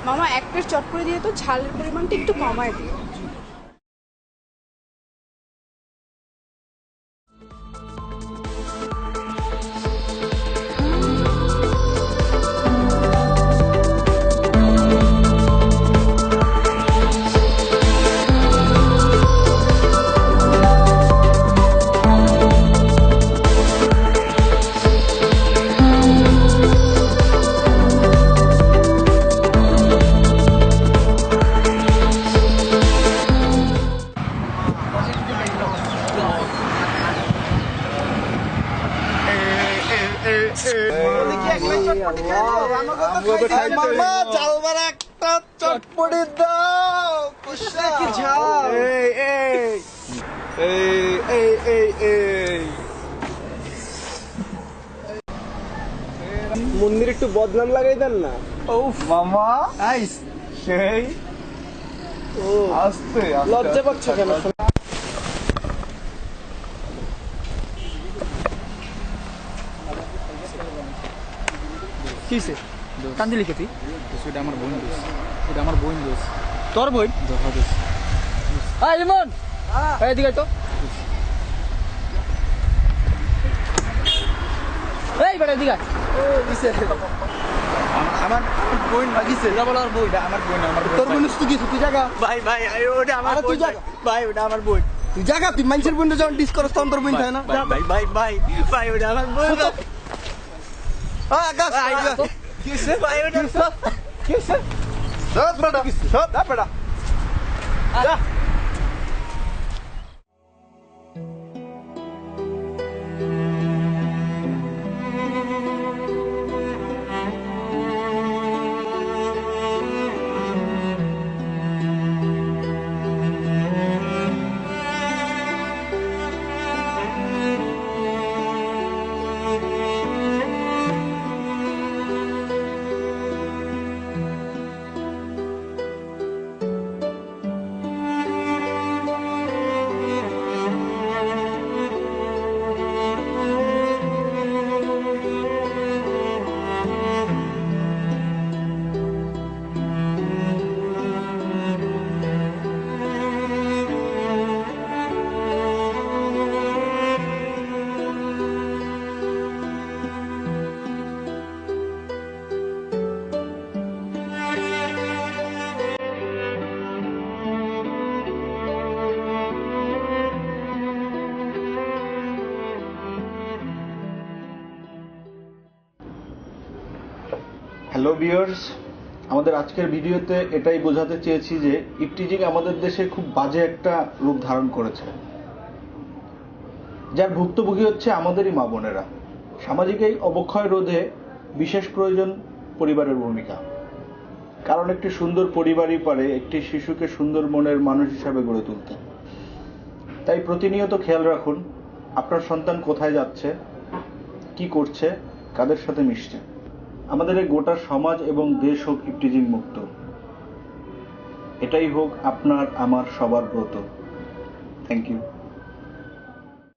মামা এক প্লেট চট করে দিয়ে তো ঝালের পরিমাণটা একটু কমায় দিও। চটপটি দাও কি ঝাল। মন্দির একটু বদনাম লাগাই দেন না। ও মামা নাইস সেই ও আস্তে লজ্জা পাচ্ছ কেন? কিসে কান্দি লিখে তুই? ওটা আমার বোন দোষ, ওটা আমার বোন দোষ। তোর বোন দোষ। হ্যাঁ ইমন, এদিকে তো এই বেটা এদিকে আমার বোন লাগিছে বল আর বই আমার বোন, আমার তোর বোন তুই কিছু তুই জায়গা ভাই ভাই ওটা আমার আরে তুই বোন জাগা। ভাই ওটা আমার বোন তুই জায়গা তুই মানুষের বোন যখন ডিস করস তখন তোর বোন থাকে না। ভাই ভাই ভাই ভাই ওটা আমার বোন আকাশ কিসে ভাই ওটা কিসে সব বেটা সব বেটা যা। হ্যালো ভিউয়ার্স, আমাদের আজকের ভিডিওতে এটাই বোঝাতে চেয়েছি যে ইভটিজিং আমাদের দেশে খুব বাজে একটা রূপ ধারণ করেছে, যার ভুক্তভোগী হচ্ছে আমাদেরই মা বোনেরা। সামাজিক এই অবক্ষয় রোধে বিশেষ প্রয়োজন পরিবারের ভূমিকা, কারণ একটি সুন্দর পরিবারই পারে একটি শিশুকে সুন্দর মনের মানুষ হিসাবে গড়ে তুলতে। তাই প্রতিনিয়ত খেয়াল রাখুন আপনার সন্তান কোথায় যাচ্ছে, কি করছে, কাদের সাথে মিশছে। আমাদের এই গোটা সমাজ এবং দেশ হোক ইভটিজিং মুক্ত। এটাই হোক আপনার আমার সবার ব্রত। Thank you.